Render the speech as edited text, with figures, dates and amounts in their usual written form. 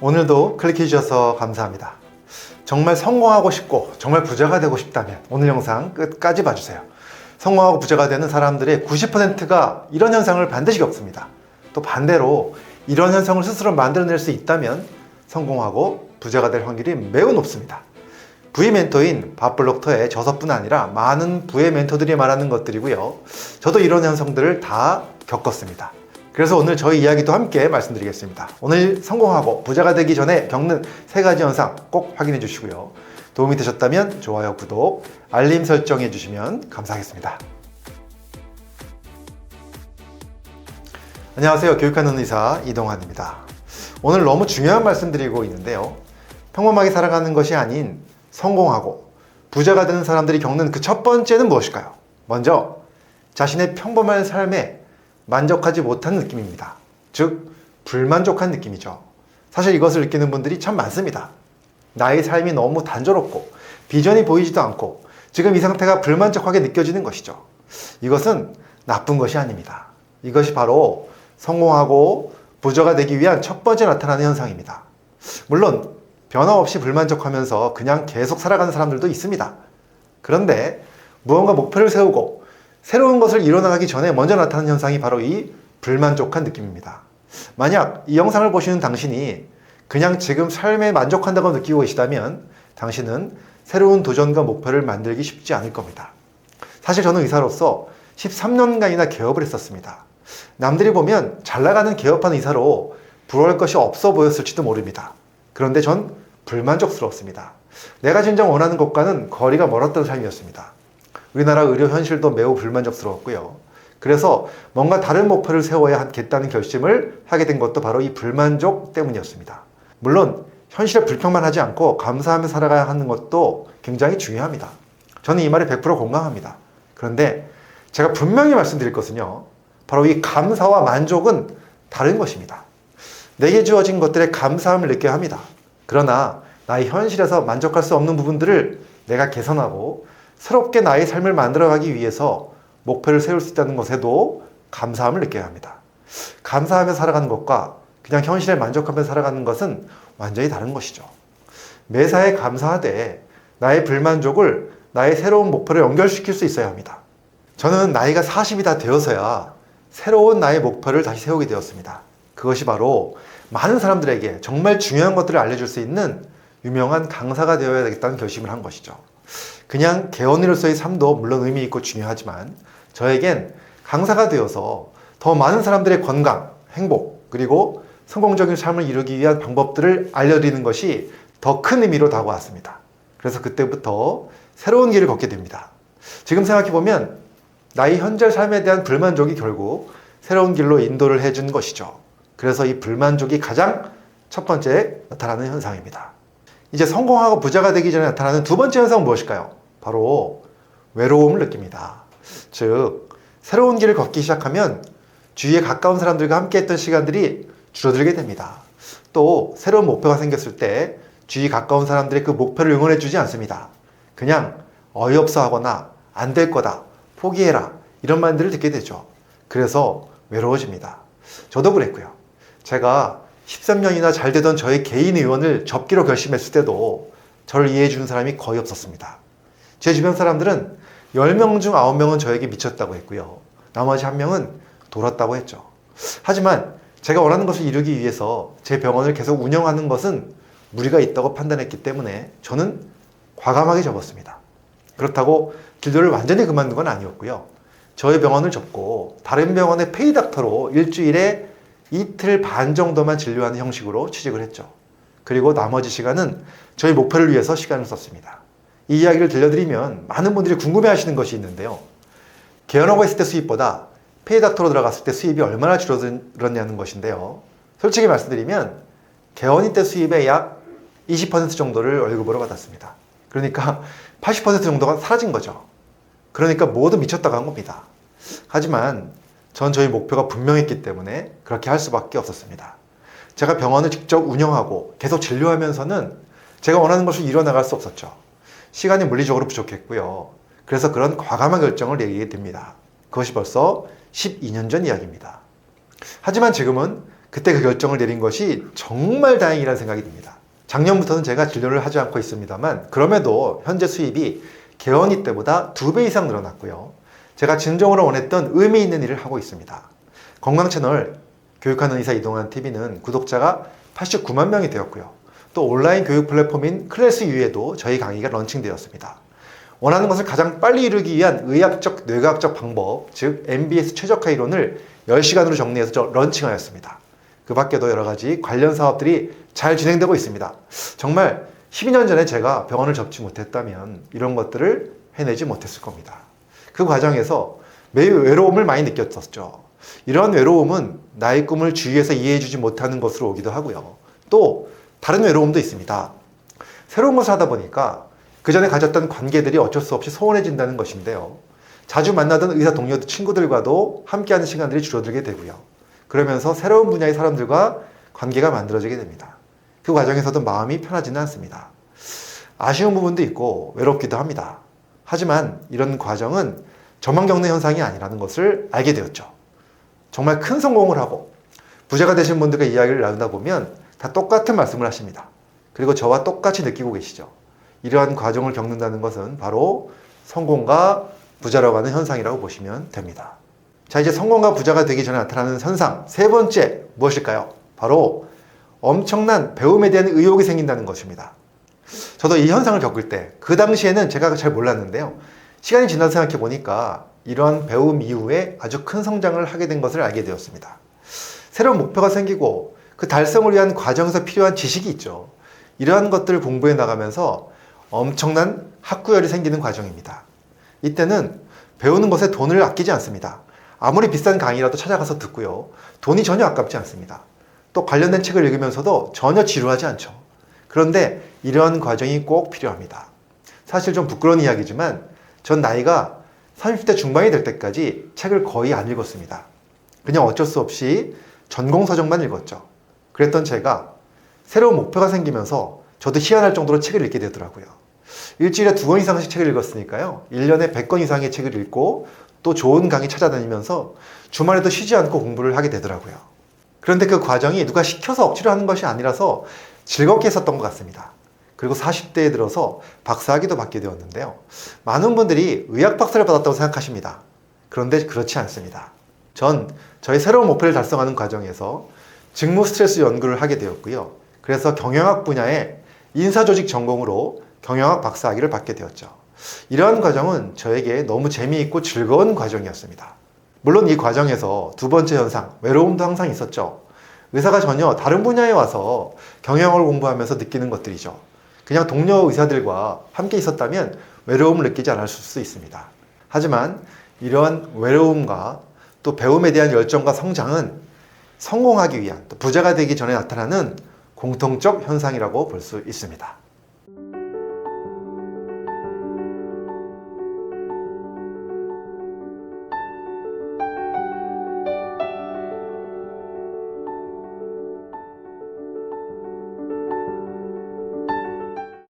오늘도 클릭해 주셔서 감사합니다. 정말 성공하고 싶고 정말 부자가 되고 싶다면 오늘 영상 끝까지 봐주세요. 성공하고 부자가 되는 사람들의 90%가 이런 현상을 반드시 겪습니다. 또 반대로 이런 현상을 스스로 만들어낼 수 있다면 성공하고 부자가 될 확률이 매우 높습니다. 부의 멘토인 밥블록터의 저서뿐 아니라 많은 부의 멘토들이 말하는 것들이고요. 저도 이런 현상들을 다 겪었습니다. 그래서 오늘 저희 이야기도 함께 말씀드리겠습니다. 오늘 성공하고 부자가 되기 전에 겪는 3가지 현상 꼭 확인해 주시고요. 도움이 되셨다면 좋아요, 구독, 알림 설정해 주시면 감사하겠습니다. 안녕하세요. 교육하는 의사 이동환입니다. 오늘 너무 중요한 말씀 드리고 있는데요. 평범하게 살아가는 것이 아닌 성공하고 부자가 되는 사람들이 겪는 그 첫 번째는 무엇일까요? 먼저 자신의 평범한 삶에 만족하지 못한 느낌입니다. 즉 불만족한 느낌이죠. 사실 이것을 느끼는 분들이 참 많습니다. 나의 삶이 너무 단조롭고 비전이 보이지도 않고 지금 이 상태가 불만족하게 느껴지는 것이죠. 이것은 나쁜 것이 아닙니다. 이것이 바로 성공하고 부자가 되기 위한 첫 번째 나타나는 현상입니다. 물론 변함없이 불만족하면서 그냥 계속 살아가는 사람들도 있습니다. 그런데 무언가 목표를 세우고 새로운 것을 이뤄나가기 전에 먼저 나타나는 현상이 바로 이 불만족한 느낌입니다. 만약 이 영상을 보시는 당신이 그냥 지금 삶에 만족한다고 느끼고 계시다면 당신은 새로운 도전과 목표를 만들기 쉽지 않을 겁니다. 사실 저는 의사로서 13년간이나 개업을 했었습니다. 남들이 보면 잘 나가는 개업하는 의사로 부러울 것이 없어 보였을지도 모릅니다. 그런데 전 불만족스러웠습니다. 내가 진정 원하는 것과는 거리가 멀었던 삶이었습니다. 우리나라 의료 현실도 매우 불만족스러웠고요. 그래서 뭔가 다른 목표를 세워야겠다는 결심을 하게 된 것도 바로 이 불만족 때문이었습니다. 물론 현실에 불평만 하지 않고 감사하며 살아가야 하는 것도 굉장히 중요합니다. 저는 이 말에 100% 공감합니다. 그런데 제가 분명히 말씀드릴 것은요. 바로 이 감사와 만족은 다른 것입니다. 내게 주어진 것들에 감사함을 느껴야 합니다. 그러나 나의 현실에서 만족할 수 없는 부분들을 내가 개선하고 새롭게 나의 삶을 만들어가기 위해서 목표를 세울 수 있다는 것에도 감사함을 느껴야 합니다. 감사하며 살아가는 것과 그냥 현실에 만족하며 살아가는 것은 완전히 다른 것이죠. 매사에 감사하되 나의 불만족을 나의 새로운 목표를 연결시킬 수 있어야 합니다. 저는 나이가 40이 다 되어서야 새로운 나의 목표를 다시 세우게 되었습니다. 그것이 바로 많은 사람들에게 정말 중요한 것들을 알려줄 수 있는 유명한 강사가 되어야 되겠다는 결심을 한 것이죠. 그냥 개원이로서의 삶도 물론 의미 있고 중요하지만 저에겐 강사가 되어서 더 많은 사람들의 건강, 행복, 그리고 성공적인 삶을 이루기 위한 방법들을 알려드리는 것이 더 큰 의미로 다가왔습니다. 그래서 그때부터 새로운 길을 걷게 됩니다. 지금 생각해보면 나의 현재 삶에 대한 불만족이 결국 새로운 길로 인도를 해준 것이죠. 그래서 이 불만족이 가장 첫 번째 나타나는 현상입니다. 이제 성공하고 부자가 되기 전에 나타나는 두 번째 현상은 무엇일까요? 바로 외로움을 느낍니다. 즉 새로운 길을 걷기 시작하면 주위에 가까운 사람들과 함께 했던 시간들이 줄어들게 됩니다. 또 새로운 목표가 생겼을 때 주위 가까운 사람들이 그 목표를 응원해 주지 않습니다. 그냥 어이없어 하거나 안 될 거다, 포기해라 이런 말들을 듣게 되죠. 그래서 외로워집니다. 저도 그랬고요. 제가 13년이나 잘 되던 저의 개인 의원을 접기로 결심했을 때도 저를 이해해 주는 사람이 거의 없었습니다. 제 주변 사람들은 10명 중 9명은 저에게 미쳤다고 했고요. 나머지 1명은 돌았다고 했죠. 하지만 제가 원하는 것을 이루기 위해서 제 병원을 계속 운영하는 것은 무리가 있다고 판단했기 때문에 저는 과감하게 접었습니다. 그렇다고 진료를 완전히 그만둔 건 아니었고요. 저희 병원을 접고 다른 병원의 페이닥터로 일주일에 이틀 반 정도만 진료하는 형식으로 취직을 했죠. 그리고 나머지 시간은 저희 목표를 위해서 시간을 썼습니다. 이 이야기를 들려드리면 많은 분들이 궁금해하시는 것이 있는데요. 개원하고 있을 때 수입보다 페이닥터로 들어갔을 때 수입이 얼마나 줄어들었냐는 것인데요. 솔직히 말씀드리면 개원이 때 수입의 약 20% 정도를 월급으로 받았습니다. 그러니까 80% 정도가 사라진 거죠. 그러니까 모두 미쳤다고 한 겁니다. 하지만 전 저희 목표가 분명했기 때문에 그렇게 할 수밖에 없었습니다. 제가 병원을 직접 운영하고 계속 진료하면서는 제가 원하는 것을 이뤄나갈 수 없었죠. 시간이 물리적으로 부족했고요. 그래서 그런 과감한 결정을 내리게 됩니다. 그것이 벌써 12년 전 이야기입니다. 하지만 지금은 그때 그 결정을 내린 것이 정말 다행이라는 생각이 듭니다. 작년부터는 제가 진료를 하지 않고 있습니다만 그럼에도 현재 수입이 개원이 때보다 2배 이상 늘어났고요. 제가 진정으로 원했던 의미 있는 일을 하고 있습니다. 건강 채널 교육하는 의사 이동환 TV는 구독자가 89만 명이 되었고요. 또 온라인 교육 플랫폼인 클래스 U에도 저희 강의가 런칭되었습니다. 원하는 것을 가장 빨리 이루기 위한 의학적, 뇌과학적 방법, 즉 MBS 최적화 이론을 10시간으로 정리해서 런칭하였습니다. 그 밖에도 여러 가지 관련 사업들이 잘 진행되고 있습니다. 정말 12년 전에 제가 병원을 접지 못했다면 이런 것들을 해내지 못했을 겁니다. 그 과정에서 매우 외로움을 많이 느꼈었죠. 이런 외로움은 나의 꿈을 주위에서 이해해주지 못하는 것으로 오기도 하고요. 또 다른 외로움도 있습니다. 새로운 것을 하다 보니까 그 전에 가졌던 관계들이 어쩔 수 없이 소원해진다는 것인데요. 자주 만나던 의사 동료 친구들과도 함께하는 시간들이 줄어들게 되고요. 그러면서 새로운 분야의 사람들과 관계가 만들어지게 됩니다. 그 과정에서도 마음이 편하지는 않습니다. 아쉬운 부분도 있고 외롭기도 합니다. 하지만 이런 과정은 저만 겪는 현상이 아니라는 것을 알게 되었죠. 정말 큰 성공을 하고 부자가 되신 분들과 이야기를 나누다 보면 다 똑같은 말씀을 하십니다. 그리고 저와 똑같이 느끼고 계시죠. 이러한 과정을 겪는다는 것은 바로 성공과 부자라고 하는 현상이라고 보시면 됩니다. 자, 이제 성공과 부자가 되기 전에 나타나는 현상 세 번째 무엇일까요? 바로 엄청난 배움에 대한 의욕이 생긴다는 것입니다. 저도 이 현상을 겪을 때 그 당시에는 제가 잘 몰랐는데요. 시간이 지나서 생각해 보니까 이러한 배움 이후에 아주 큰 성장을 하게 된 것을 알게 되었습니다. 새로운 목표가 생기고 그 달성을 위한 과정에서 필요한 지식이 있죠. 이러한 것들을 공부해 나가면서 엄청난 학구열이 생기는 과정입니다. 이때는 배우는 것에 돈을 아끼지 않습니다. 아무리 비싼 강의라도 찾아가서 듣고요. 돈이 전혀 아깝지 않습니다. 또 관련된 책을 읽으면서도 전혀 지루하지 않죠. 그런데 이러한 과정이 꼭 필요합니다. 사실 좀 부끄러운 이야기지만 전 나이가 30대 중반이 될 때까지 책을 거의 안 읽었습니다. 그냥 어쩔 수 없이 전공 서적만 읽었죠. 그랬던 제가 새로운 목표가 생기면서 저도 희한할 정도로 책을 읽게 되더라고요. 일주일에 2권 이상씩 책을 읽었으니까요. 1년에 100권 이상의 책을 읽고 또 좋은 강의 찾아다니면서 주말에도 쉬지 않고 공부를 하게 되더라고요. 그런데 그 과정이 누가 시켜서 억지로 하는 것이 아니라서 즐겁게 했었던 것 같습니다. 그리고 40대에 들어서 박사학위도 받게 되었는데요. 많은 분들이 의학 박사를 받았다고 생각하십니다. 그런데 그렇지 않습니다. 전 저의 새로운 목표를 달성하는 과정에서 직무 스트레스 연구를 하게 되었고요. 그래서 경영학 분야의 인사조직 전공으로 경영학 박사학위를 받게 되었죠. 이러한 과정은 저에게 너무 재미있고 즐거운 과정이었습니다. 물론 이 과정에서 두 번째 현상, 외로움도 항상 있었죠. 의사가 전혀 다른 분야에 와서 경영학을 공부하면서 느끼는 것들이죠. 그냥 동료 의사들과 함께 있었다면 외로움을 느끼지 않을 수 있습니다. 하지만 이러한 외로움과 또 배움에 대한 열정과 성장은 성공하기 위한, 또 부자가 되기 전에 나타나는 공통적 현상이라고 볼 수 있습니다.